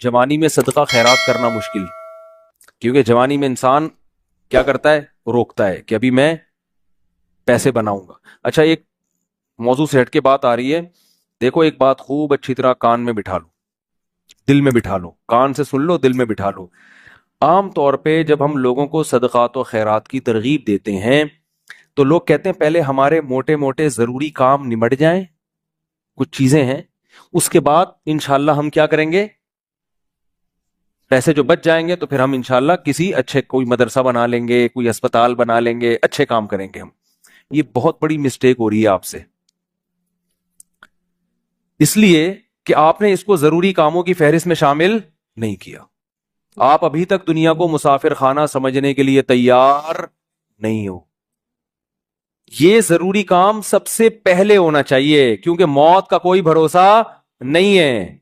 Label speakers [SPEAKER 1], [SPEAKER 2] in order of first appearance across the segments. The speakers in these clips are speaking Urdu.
[SPEAKER 1] جوانی میں صدقہ خیرات کرنا مشکل، کیونکہ جوانی میں انسان کیا کرتا ہے، روکتا ہے کہ ابھی میں پیسے بناؤں گا۔ اچھا، ایک موضوع سے ہٹ کے بات آ رہی ہے، دیکھو ایک بات خوب اچھی طرح کان میں بٹھا لو، دل میں بٹھا لو، کان سے سن لو، دل میں بٹھا لو۔ عام طور پہ جب ہم لوگوں کو صدقات و خیرات کی ترغیب دیتے ہیں تو لوگ کہتے ہیں پہلے ہمارے موٹے موٹے ضروری کام نمٹ جائیں، کچھ چیزیں ہیں، اس کے بعد انشاءاللہ ہم کیا کریں گے، پیسے جو بچ جائیں گے تو پھر ہم انشاءاللہ کسی اچھے کوئی مدرسہ بنا لیں گے، کوئی اسپتال بنا لیں گے، اچھے کام کریں گے ہم۔ یہ بہت بڑی مسٹیک ہو رہی ہے آپ سے، اس لیے کہ آپ نے اس کو ضروری کاموں کی فہرست میں شامل نہیں کیا۔ آپ ابھی تک دنیا کو مسافر خانہ سمجھنے کے لیے تیار نہیں ہو۔ یہ ضروری کام سب سے پہلے ہونا چاہیے، کیونکہ موت کا کوئی بھروسہ نہیں ہے۔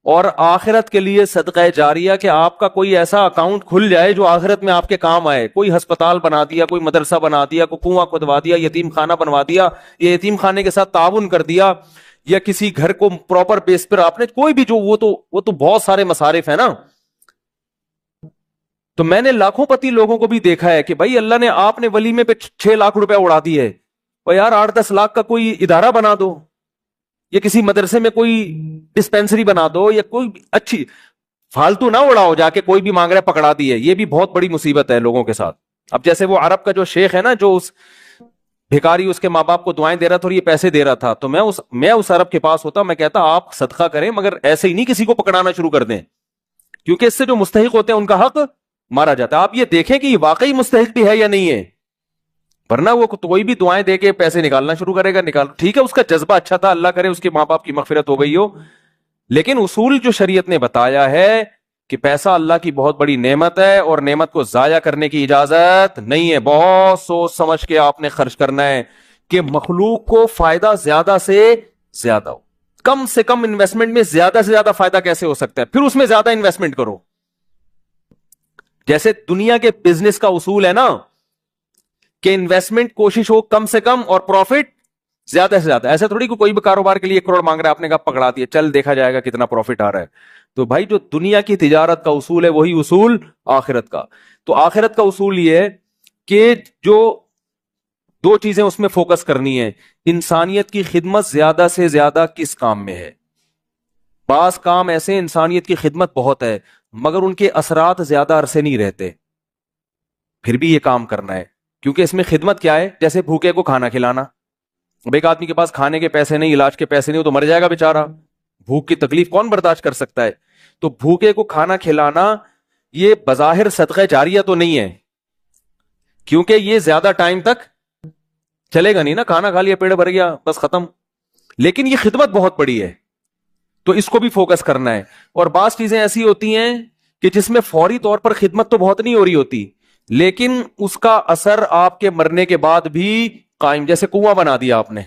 [SPEAKER 1] اور آخرت کے لیے صدقہ جاریہ کہ آپ کا کوئی ایسا اکاؤنٹ کھل جائے جو آخرت میں آپ کے کام آئے، کوئی ہسپتال بنا دیا، کوئی مدرسہ بنا دیا، کوئی کنواں کھدوا دیا، یتیم خانہ بنوا دیا، یا یتیم خانے کے ساتھ تعاون کر دیا، یا کسی گھر کو پراپر بیس پر آپ نے کوئی بھی جو وہ تو بہت سارے مصارف ہیں نا۔ تو میں نے لاکھوں پتی لوگوں کو بھی دیکھا ہے کہ بھائی اللہ نے آپ نے ولیمے پہ 6 لاکھ روپے اڑا دیے، اور یار 8-10 لاکھ کا کوئی ادارہ بنا دو، یا کسی مدرسے میں کوئی ڈسپینسری بنا دو، یا کوئی اچھی فالتو نہ اڑاؤ جا کے کوئی بھی مانگ رہا پکڑا دی ہے۔ یہ بھی بہت بڑی مصیبت ہے لوگوں کے ساتھ۔ اب جیسے وہ عرب کا جو شیخ ہے نا، جو اس بھکاری اس کے ماں باپ کو دعائیں دے رہا تھا اور یہ پیسے دے رہا تھا، تو میں اس عرب کے پاس ہوتا، میں کہتا آپ صدقہ کریں مگر ایسے ہی نہیں کسی کو پکڑانا شروع کر دیں، کیونکہ اس سے جو مستحق ہوتے ہیں ان کا حق مارا جاتا ہے۔ آپ یہ دیکھیں کہ یہ واقعی مستحق بھی ہے یا نہیں ہے، ورنہ وہ کوئی بھی دعائیں دے کے پیسے نکالنا شروع کرے گا، ٹھیک ہے اس کا جذبہ اچھا تھا، اللہ کرے اس کے ماں باپ کی مغفرت ہو گئی ہو، لیکن اصول جو شریعت نے بتایا ہے کہ پیسہ اللہ کی بہت بڑی نعمت ہے اور نعمت کو ضائع کرنے کی اجازت نہیں ہے۔ بہت سوچ سمجھ کے آپ نے خرچ کرنا ہے کہ مخلوق کو فائدہ زیادہ سے زیادہ ہو۔ کم سے کم انویسٹمنٹ میں زیادہ سے زیادہ فائدہ کیسے ہو سکتا ہے، پھر اس میں زیادہ انویسٹمنٹ کرو۔ جیسے دنیا کے بزنس کا اصول ہے نا کہ انویسٹمنٹ کوشش ہو کم سے کم اور پروفٹ زیادہ سے زیادہ۔ ایسا تھوڑی کہ کوئی بھی کاروبار کے لیے 1 کروڑ مانگ رہا ہے، آپ نے کہا پکڑا دیا، چل دیکھا جائے گا کتنا پروفٹ آ رہا ہے۔ تو بھائی جو دنیا کی تجارت کا اصول ہے وہی اصول آخرت کا۔ تو آخرت کا اصول یہ ہے کہ جو 2 چیزیں اس میں فوکس کرنی ہے، انسانیت کی خدمت زیادہ سے زیادہ کس کام میں ہے۔ بعض کام ایسے انسانیت کی خدمت بہت ہے مگر ان کے اثرات زیادہ عرصے نہیں رہتے، پھر بھی یہ کام کرنا ہے، کیونکہ اس میں خدمت کیا ہے، جیسے بھوکے کو کھانا کھلانا۔ اب ایک آدمی کے پاس کھانے کے پیسے نہیں، علاج کے پیسے نہیں، وہ تو مر جائے گا بیچارہ، بھوک کی تکلیف کون برداشت کر سکتا ہے۔ تو بھوکے کو کھانا کھلانا یہ بظاہر صدقہ جاریہ تو نہیں ہے، کیونکہ یہ زیادہ ٹائم تک چلے گا نہیں نا، کھانا کھا لیا پیڑ بھر گیا بس ختم، لیکن یہ خدمت بہت بڑی ہے، تو اس کو بھی فوکس کرنا ہے۔ اور بعض چیزیں ایسی ہوتی ہیں کہ جس میں فوری طور پر خدمت تو بہت نہیں ہو رہی ہوتی، لیکن اس کا اثر آپ کے مرنے کے بعد بھی قائم، جیسے کنواں بنا دیا آپ نے۔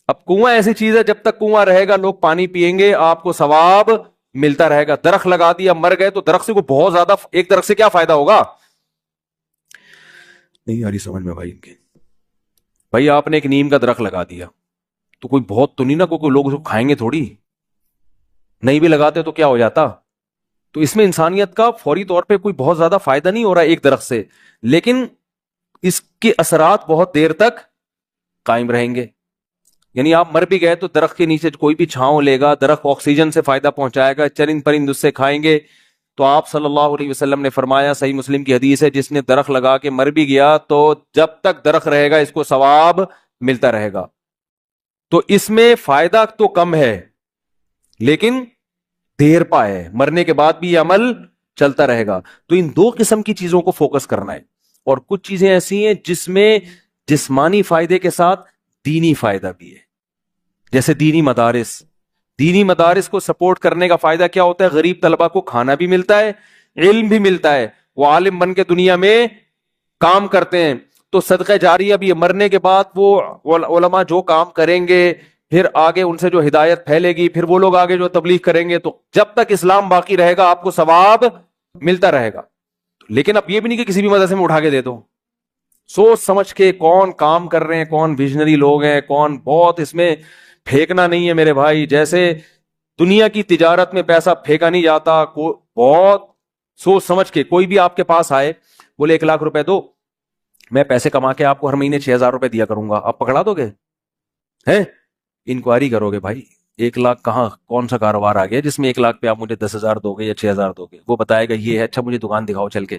[SPEAKER 1] اب کنواں ایسی چیز ہے جب تک کنواں رہے گا لوگ پانی پیئیں گے، آپ کو ثواب ملتا رہے گا۔ درخت لگا دیا، مر گئے تو درخت سے کو بہت زیادہ، ایک درخت سے کیا فائدہ ہوگا، نہیں آ رہی سمجھ میں بھائی ان کے۔ بھائی آپ نے ایک نیم کا درخت لگا دیا تو کوئی بہت تو نہیں نا، کوئی لوگ اس کو کھائیں گے تھوڑی، نہیں بھی لگاتے تو کیا ہو جاتا۔ تو اس میں انسانیت کا فوری طور پہ کوئی بہت زیادہ فائدہ نہیں ہو رہا ہے ایک درخت سے، لیکن اس کے اثرات بہت دیر تک قائم رہیں گے۔ یعنی آپ مر بھی گئے تو درخت کے نیچے کوئی بھی چھاؤں لے گا، درخت آکسیجن سے فائدہ پہنچائے گا، چرند پرند اس سے کھائیں گے۔ تو آپ صلی اللہ علیہ وسلم نے فرمایا، صحیح مسلم کی حدیث ہے، جس نے درخت لگا کے مر بھی گیا تو جب تک درخت رہے گا اس کو ثواب ملتا رہے گا۔ تو اس میں فائدہ تو کم ہے لیکن دیر پا ہے، مرنے کے بعد بھی یہ عمل چلتا رہے گا۔ تو ان 2 قسم کی چیزوں کو فوکس کرنا ہے۔ اور کچھ چیزیں ایسی ہیں جس میں جسمانی فائدے کے ساتھ دینی فائدہ بھی ہے، جیسے دینی مدارس کو سپورٹ کرنے کا فائدہ کیا ہوتا ہے، غریب طلبہ کو کھانا بھی ملتا ہے، علم بھی ملتا ہے، وہ عالم بن کے دنیا میں کام کرتے ہیں۔ تو صدقہ جاریہ بھی ہے، مرنے کے بعد وہ علماء جو کام کریں گے پھر آگے ان سے جو ہدایت پھیلے گی، پھر وہ لوگ آگے جو تبلیغ کریں گے، تو جب تک اسلام باقی رہے گا آپ کو ثواب ملتا رہے گا۔ لیکن اب یہ بھی نہیں کہ کسی بھی مدرسے میں اٹھا کے دے دو، سوچ سمجھ کے کون کام کر رہے ہیں، کون ویژنری لوگ ہیں، کون، بہت اس میں پھینکنا نہیں ہے میرے بھائی۔ جیسے دنیا کی تجارت میں پیسہ پھینکا نہیں جاتا. بہت سوچ سمجھ کے. کوئی بھی آپ کے پاس آئے بولے 1 لاکھ روپے دو, میں پیسے کما کے آپ کو ہر مہینے 6,000 روپے دیا کروں گا, آپ پکڑا دو گے؟ ہیں انکوائری کرو گے بھائی 1 لاکھ کہاں, کون سا کاروبار آ گیا جس میں 1 لاکھ پہ آپ مجھے 10,000 دو گے یا 6,000 دو گے؟ وہ بتائے گا یہ ہے, اچھا مجھے دکان دکھاؤ چل کے.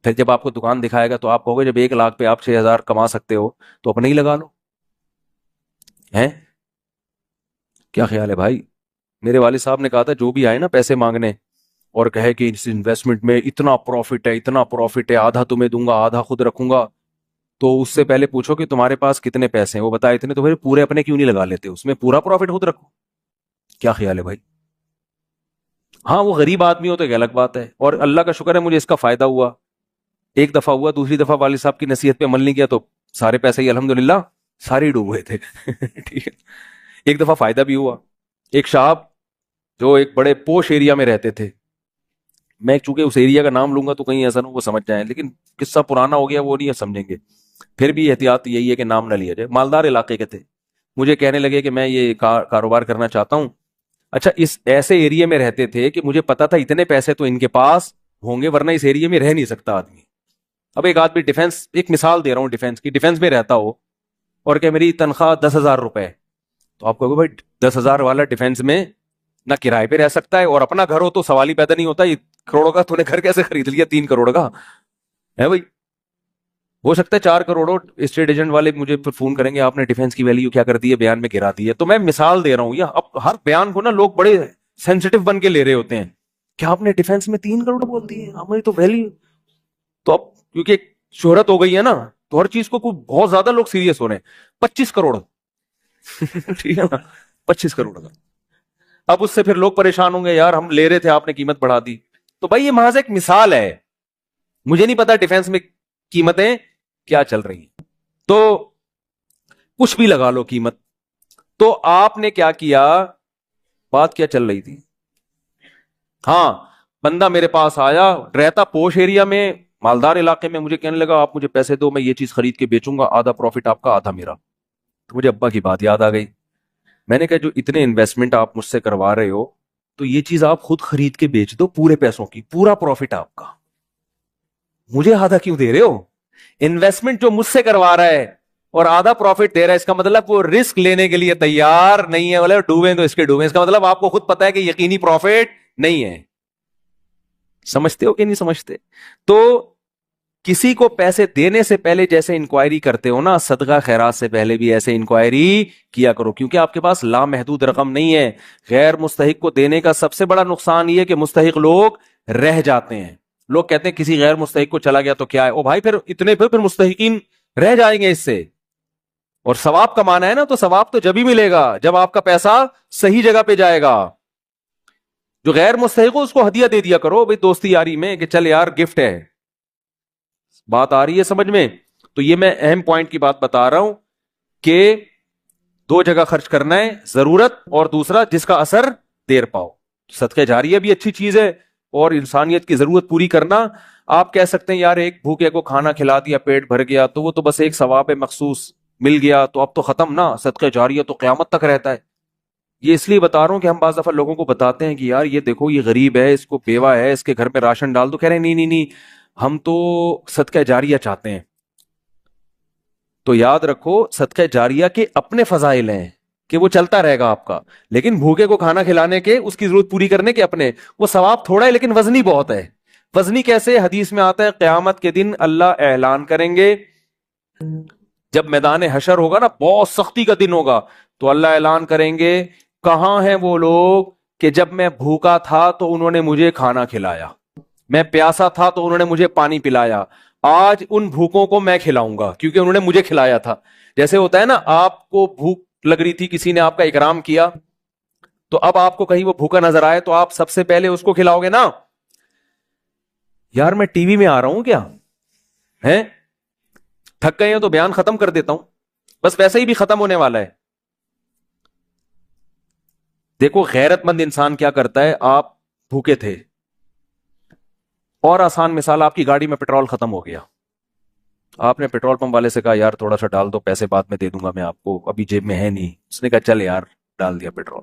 [SPEAKER 1] پھر جب آپ کو دکان دکھائے گا تو آپ کہو گے جب 1 لاکھ پہ آپ 6,000 کما سکتے ہو تو اپنے ہی لگا لو. ہیں کیا خیال ہے بھائی؟ میرے والد صاحب نے کہا تھا جو بھی آئے نا پیسے مانگنے اور کہے کہ اس انویسٹمنٹ میں اتنا پروفٹ ہے, اتنا پروفٹ ہے, آدھا تمہیں دوں گا آدھا خود رکھوں گا, تو اس سے پہلے پوچھو کہ تمہارے پاس کتنے پیسے ہیں. وہ بتائے اتنے, تو پھر پورے اپنے کیوں نہیں لگا لیتے, اس میں پورا پروفٹ خود رکھو. کیا خیال ہے بھائی؟ ہاں وہ غریب آدمی ہو تو ایک الگ بات ہے, اور اللہ کا شکر ہے مجھے اس کا فائدہ ہوا. ایک دفعہ ہوا, دوسری دفعہ والد صاحب کی نصیحت پہ عمل نہیں کیا تو سارے پیسے ہی الحمدللہ سارے ڈوب گئے تھے. ٹھیک ہے. ایک دفعہ فائدہ بھی ہوا. ایک صاحب جو ایک بڑے پوش ایریا میں رہتے تھے, میں چونکہ اس ایریا کا نام لوں گا تو کہیں ایسا نہ وہ سمجھ جائیں, لیکن قصہ پرانا ہو گیا وہ نہیں سمجھیں گے, پھر بھی احتیاط یہی ہے کہ نام نہ لیا جائے. مالدار علاقے کے تھے. مجھے کہنے لگے کہ میں یہ کاروبار کرنا چاہتا ہوں. اچھا اس ایسے ایریا میں رہتے تھے کہ مجھے پتا تھا اتنے پیسے تو ان کے پاس ہوں گے ورنہ اس ایریا میں رہ نہیں سکتا آدمی. اب ایک آدمی ڈیفینس, ایک مثال دے رہا ہوں ڈیفینس کی, ڈیفینس میں رہتا ہو اور کہ میری تنخواہ 10,000 روپے, تو آپ کہو گے بھائی 10,000 والا ڈیفینس میں نہ کرائے پہ رہ سکتا ہے اور اپنا گھر ہو تو سوال ہی پیدا نہیں ہوتا, یہ کروڑوں کا تو نے گھر کیسے خرید لیا 3 کروڑ کا ہے بھائی. ہو سکتا ہے 4 کروڑ. اسٹیٹ ایجنٹ والے مجھے پھر فون کریں گے آپ نے ڈیفینس کی ویلیو کیا کر دی ہے, بیان میں گرا دی ہے. تو میں مثال دے رہا ہوں, اب ہر بیان کو نا لوگ بڑے سینسٹیو بن کے لے رہے ہوتے ہیں. کیا آپ نے ڈیفینس میں 3 کروڑ بول دی ہے, ہماری تو ویلیو. تو اب کیونکہ شہرت ہو گئی ہے نا تو ہر چیز کو بہت زیادہ لوگ سیریس ہو رہے ہیں. 25 کروڑ ٹھیک ہے نا, 25 کروڑ کا. اب اس سے پھر لوگ پریشان ہوں گے, یار ہم لے رہے تھے آپ نے قیمت بڑھا دی. تو بھائی یہ محض ایک مثال ہے, مجھے نہیں پتا ڈیفینس میں قیمتیں کیا چل رہی ہیں, تو کچھ بھی لگا لو قیمت. تو آپ نے کیا کیا, بات کیا چل رہی تھی؟ ہاں بندہ میرے پاس آیا, رہتا پوش ایریا میں, مالدار علاقے میں, مجھے کہنے لگا آپ مجھے پیسے دو میں یہ چیز خرید کے بیچوں گا, آدھا پروفٹ آپ کا آدھا میرا. تو مجھے ابا کی بات یاد آ گئی. میں نے کہا جو اتنے انویسٹمنٹ آپ مجھ سے کروا رہے ہو تو یہ چیز آپ خود خرید کے بیچ دو پورے پیسوں کی, پورا پروفٹ آپ کا, مجھے آدھا کیوں دے رہے ہو؟ انویسٹمنٹ جو مجھ سے کروا رہا ہے اور آدھا پروفٹ دے رہا ہے, اس کا مطلب وہ رسک لینے کے لیے تیار نہیں ہے. بولے ڈوبیں تو اس کے ڈوبیں, اس کا مطلب آپ کو خود پتا ہے کہ یقینی پروفٹ نہیں ہے. سمجھتے ہو کہ نہیں سمجھتے؟ تو کسی کو پیسے دینے سے پہلے جیسے انکوائری کرتے ہو نا, صدقہ خیرات سے پہلے بھی ایسے انکوائری کیا کرو, کیونکہ آپ کے پاس لامحدود رقم نہیں ہے. غیر مستحق کو دینے کا سب سے بڑا نقصان یہ ہے کہ مستحق لوگ رہ جاتے ہیں. لوگ کہتے ہیں کسی غیر مستحق کو چلا گیا تو کیا ہے, او بھائی پھر اتنے پھر مستحقین رہ جائیں گے اس سے, اور ثواب کمانا ہے نا تو ثواب تو جب ہی ملے گا جب آپ کا پیسہ صحیح جگہ پہ جائے گا. جو غیر مستحق ہو اس کو ہدیہ دے دیا کرو بھائی دوستی یاری میں, کہ چل یار گفٹ ہے. بات آ رہی ہے سمجھ میں؟ تو یہ میں اہم پوائنٹ کی بات بتا رہا ہوں کہ 2 جگہ خرچ کرنا ہے, ضرورت اور دوسرا جس کا اثر دیر پاؤ. صدقہ جاریہ بھی اچھی چیز ہے اور انسانیت کی ضرورت پوری کرنا. آپ کہہ سکتے ہیں یار ایک بھوکے کو کھانا کھلا دیا پیٹ بھر گیا تو وہ تو بس ایک ثواب مخصوص مل گیا تو اب تو ختم نا, صدقہ جاریہ تو قیامت تک رہتا ہے. یہ اس لیے بتا رہا ہوں کہ ہم بعض دفعہ لوگوں کو بتاتے ہیں کہ یار یہ دیکھو یہ غریب ہے, اس کو بیوہ ہے, اس کے گھر میں راشن ڈال دو, کہہ رہے ہیں نہیں ہم تو صدقہ جاریہ چاہتے ہیں. تو یاد رکھو صدقہ جاریہ کے اپنے فضائل ہیں کہ وہ چلتا رہے گا آپ کا, لیکن بھوکے کو کھانا کھلانے کے, اس کی ضرورت پوری کرنے کے اپنے, وہ ثواب تھوڑا ہے لیکن وزنی بہت ہے. وزنی کیسے؟ حدیث میں آتا ہے قیامت کے دن اللہ اعلان کریں گے, جب میدان حشر ہوگا نا, بہت سختی کا دن ہوگا, تو اللہ اعلان کریں گے کہاں ہیں وہ لوگ کہ جب میں بھوکا تھا تو انہوں نے مجھے کھانا کھلایا, میں پیاسا تھا تو انہوں نے مجھے پانی پلایا, آج ان بھوکوں کو میں کھلاؤں گا کیونکہ انہوں نے مجھے کھلایا تھا. جیسے ہوتا ہے نا آپ کو بھوک لگ رہی تھی, کسی نے آپ کا اکرام کیا, تو اب آپ کو کہیں وہ بھوکا نظر آئے تو آپ سب سے پہلے اس کو کھلاؤ گے نا. یار میں ٹی وی میں آ رہا ہوں کیا ہے, تھک گئے ہیں تو بیان ختم کر دیتا ہوں, بس ویسے ہی بھی ختم ہونے والا ہے. دیکھو غیرت مند انسان کیا کرتا ہے, آپ بھوکے تھے اور آسان مثال, آپ کی گاڑی میں پیٹرول ختم ہو گیا, آپ نے پیٹرول پمپ والے سے کہا یار تھوڑا سا ڈال دو, پیسے بعد میں دے دوں گا میں آپ کو, ابھی جیب میں ہے نہیں. اس نے کہا چل یار ڈال دیا پیٹرول.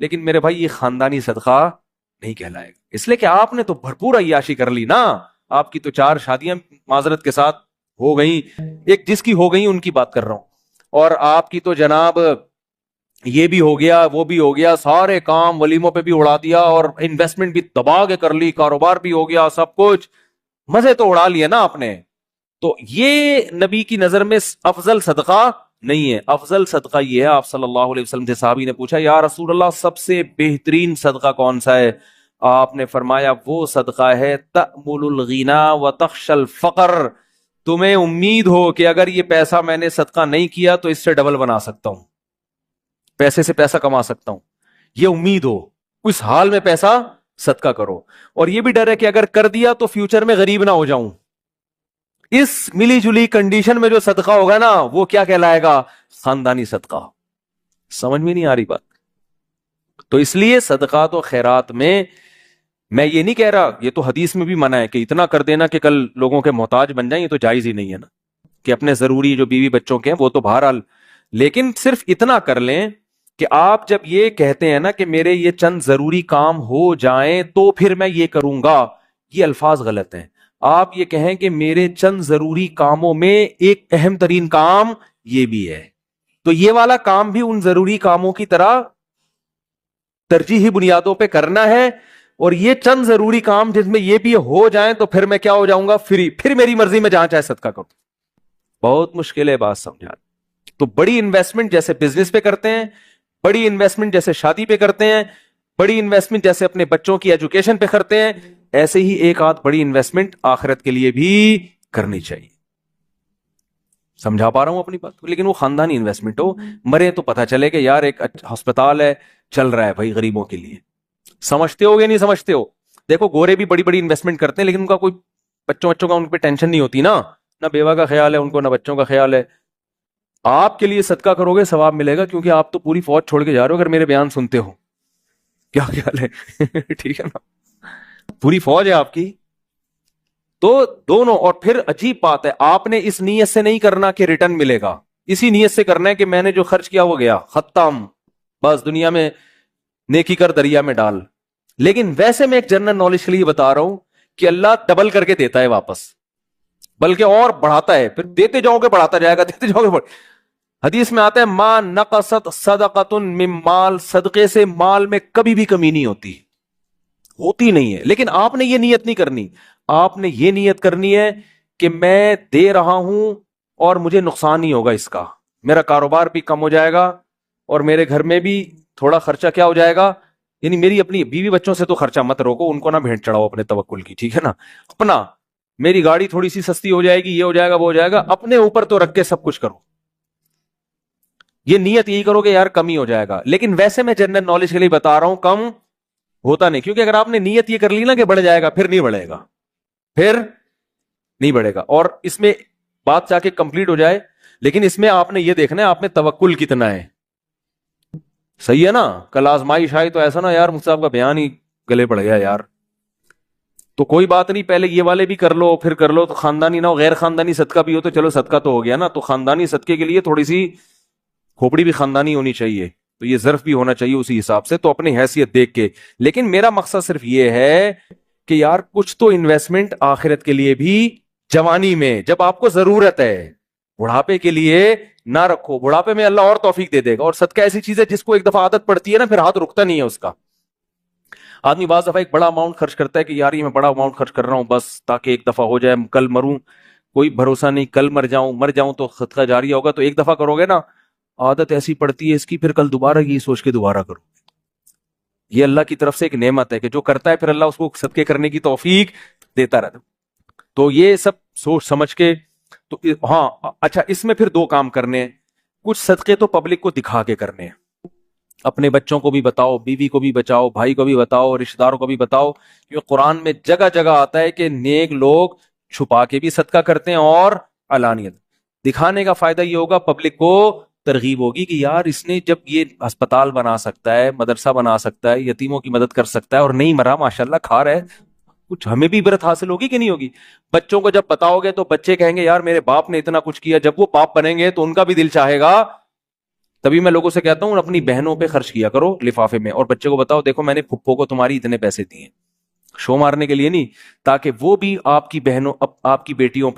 [SPEAKER 1] لیکن میرے بھائی یہ خاندانی صدقہ نہیں کہلائے گا، اس لیے کہ آپ نے تو بھرپور عیاشی کر لی نا. آپ کی تو 4 شادیاں معذرت کے ساتھ ہو گئیں، ایک جس کی ہو گئی ان کی بات کر رہا ہوں، اور آپ کی تو جناب یہ بھی ہو گیا وہ بھی ہو گیا، سارے کام ولیموں پہ بھی اڑا دیا، اور انویسٹمنٹ بھی دبا کے کر لی، کاروبار بھی ہو گیا، سب کچھ مزے تو اڑا لیے نا آپ نے. تو یہ نبی کی نظر میں افضل صدقہ نہیں ہے. افضل صدقہ یہ ہے، آپ صلی اللہ علیہ وسلم سے صحابی نے پوچھا یا رسول اللہ سب سے بہترین صدقہ کون سا ہے؟ آپ نے فرمایا وہ صدقہ ہے تأمل الغنا وتخشى الفقر، تمہیں امید ہو کہ اگر یہ پیسہ میں نے صدقہ نہیں کیا تو اس سے ڈبل بنا سکتا ہوں، پیسے سے پیسہ کما سکتا ہوں، یہ امید ہو، اس حال میں پیسہ صدقہ کرو. اور یہ بھی ڈر ہے کہ اگر کر دیا تو فیوچر میں غریب نہ ہو جاؤں. اس ملی جلی کنڈیشن میں جو صدقہ ہوگا نا وہ کیا کہلائے گا؟ خاندانی صدقہ. سمجھ میں نہیں آ رہی بات؟ تو اس لیے صدقات و خیرات میں یہ نہیں کہہ رہا، یہ تو حدیث میں بھی منع ہے کہ اتنا کر دینا کہ کل لوگوں کے محتاج بن جائیں، یہ تو جائز ہی نہیں ہے نا، کہ اپنے ضروری جو بیوی بچوں کے ہیں وہ تو بہرحال، لیکن صرف اتنا کر لیں کہ آپ جب یہ کہتے ہیں نا کہ میرے یہ چند ضروری کام ہو جائیں تو پھر میں یہ کروں گا، یہ الفاظ غلط ہیں. آپ یہ کہیں کہ میرے چند ضروری کاموں میں ایک اہم ترین کام یہ بھی ہے، تو یہ والا کام بھی ان ضروری کاموں کی طرح ترجیحی بنیادوں پہ کرنا ہے، اور یہ چند ضروری کام جس میں یہ بھی ہو جائیں تو پھر میں کیا ہو جاؤں گا؟ فری، پھر میری مرضی میں جہاں چاہے صدقہ کروں. بہت مشکل ہے بات سمجھا. تو بڑی انویسٹمنٹ جیسے بزنس پہ کرتے ہیں، بڑی انویسٹمنٹ جیسے شادی پہ کرتے ہیں، بڑی انویسٹمنٹ جیسے اپنے بچوں کی ایجوکیشن پہ کرتے ہیں، ایسے ہی ایک آدھ بڑی انویسٹمنٹ آخرت کے لیے بھی کرنی چاہیے. سمجھا پا رہا ہوں اپنی بات؟ لیکن وہ خاندانی انویسٹمنٹ ہو، مرے تو پتہ چلے کہ یار ایک ہسپتال ہے چل رہا ہے بھائی غریبوں کے لیے. سمجھتے ہو یا نہیں سمجھتے ہو؟ دیکھو گورے بھی بڑی بڑی انویسٹمنٹ کرتے ہیں لیکن ان کا کوئی بچوں کا ان پہ ٹینشن نہیں ہوتی نا، نہ بیوہ کا خیال ہے ان کو، نہ بچوں کا خیال ہے. آپ کے لیے صدقہ کرو گے ثواب ملے گا، کیونکہ آپ تو پوری فوج چھوڑ کے جا رہے ہو اگر میرے بیان سنتے ہو. کیا خیال ہے؟ ٹھیک ہے نا، پوری فوج ہے آپ کی. تو دونوں. اور پھر عجیب بات ہے، آپ نے اس نیت سے نہیں کرنا کہ ریٹرن ملے گا، اسی نیت سے کرنا ہے کہ میں نے جو خرچ کیا وہ گیا، ختم، بس دنیا میں نیکی کر دریا میں ڈال. لیکن ویسے میں ایک جنرل نالج کے لیے بتا رہا ہوں کہ اللہ ڈبل کر کے دیتا ہے واپس، بلکہ اور بڑھاتا ہے، پھر دیتے جاؤ گے بڑھاتا جائے گا، دیتے جاؤ گے حدیث میں آتا ہے ما نقصت صدقۃ من مال، صدقے سے مال میں کبھی بھی کمی نہیں ہوتی نہیں ہے. لیکن آپ نے یہ نیت نہیں کرنی، آپ نے یہ نیت کرنی ہے کہ میں دے رہا ہوں اور مجھے نقصان نہیں ہوگا اس کا، میرا کاروبار بھی کم ہو جائے گا اور میرے گھر میں بھی تھوڑا خرچہ کیا ہو جائے گا. یعنی میری اپنی بیوی بچوں سے تو خرچہ مت روکو، ان کو نہ بھیڑ چڑھاؤ اپنے توکل کی، ٹھیک ہے نا. اپنا میری گاڑی تھوڑی سی سستی ہو جائے گی، یہ ہو جائے گا وہ ہو جائے گا، اپنے اوپر تو رکھ کے سب کچھ کرو. یہ نیت یہی کرو کہ یار کم ہی ہو جائے گا. لیکن ویسے میں جنرل نالج کے لیے بتا رہا ہوں کم ہوتا نہیں، کیونکہ اگر آپ نے نیت یہ کر لی نا کہ بڑھ جائے گا، پھر نہیں بڑھے گا، پھر نہیں بڑھے گا. اور اس میں بات چاہ کے کمپلیٹ ہو جائے، لیکن اس میں آپ نے یہ دیکھنا ہے آپ میں توکل کتنا ہے. صحیح ہے نا. کل آزمائش آئی تو ایسا نا یار مجھ سے آپ کا بیان ہی گلے پڑ گیا یار، تو کوئی بات نہیں، پہلے یہ والے بھی کر لو پھر کر لو، تو خاندانی نہ ہو، غیر خاندانی صدقہ بھی ہو تو چلو صدقہ تو ہو گیا نا. تو خاندانی صدقے کے لیے تھوڑی سی کھوپڑی بھی خاندانی ہونی چاہیے، تو یہ ظرف بھی ہونا چاہیے اسی حساب سے، تو اپنی حیثیت دیکھ کے. لیکن میرا مقصد صرف یہ ہے کہ یار کچھ تو انویسٹمنٹ آخرت کے لیے بھی جوانی میں جب آپ کو ضرورت ہے، بڑھاپے کے لیے نہ رکھو. بڑھاپے میں اللہ اور توفیق دے دے گا. اور صدقہ ایسی چیز ہے جس کو ایک دفعہ عادت پڑتی ہے نا پھر ہاتھ رکتا نہیں ہے اس کا. آدمی بعض دفعہ ایک بڑا اماؤنٹ خرچ کرتا ہے کہ یار یہ میں بڑا اماؤنٹ خرچ کر رہا ہوں بس تاکہ ایک دفعہ ہو جائے، کل مروں کوئی بھروسہ نہیں، کل مر جاؤں تو صدقہ جاریہ ہوگا. تو ایک دفعہ کرو گے نا عادت ایسی پڑتی ہے اس کی، پھر کل دوبارہ یہ سوچ کے دوبارہ کرو. یہ اللہ کی طرف سے ایک نعمت ہے کہ جو کرتا ہے پھر اللہ اس کو صدقے کرنے کی توفیق دیتا رہتا. تو یہ سب سوچ سمجھ کے. تو ہاں اچھا، اس میں پھر 2 کام کرنے ہیں. کچھ صدقے تو پبلک کو دکھا کے کرنے ہیں، اپنے بچوں کو بھی بتاؤ، بیوی کو بھی بچاؤ، بھائی کو بھی بتاؤ، رشتہ داروں کو بھی بتاؤ. کیونکہ قرآن میں جگہ جگہ آتا ہے کہ نیک لوگ چھپا کے بھی صدقہ کرتے ہیں اور علانیت. دکھانے کا فائدہ یہ ہوگا پبلک کو ترغیب ہوگی کہ یار اس نے جب یہ ہسپتال بنا سکتا ہے، مدرسہ بنا سکتا ہے، یتیموں کی مدد کر سکتا ہے اور نہیں مرا ماشاءاللہ کھا رہا ہے، کچھ ہمیں بھی عبرت حاصل ہوگی کہ نہیں ہوگی. بچوں کو جب بتاؤ گے تو بچے کہیں گے یار میرے باپ نے اتنا کچھ کیا. جب وہ باپ بنیں گے تو ان کا بھی دل چاہے گا تبھی میں لوگوں سے کہتا ہوں اپنی بہنوں پہ خرچ کیا کرو لفافے میں, اور بچے کو بتاؤ دیکھو میں نے پھپھو کو تمہاری اتنے پیسے دیے, شو مارنے کے لیے نہیں, تاکہ وہ بھی آپ کی بہنوں آپ کی بیٹیوں پہ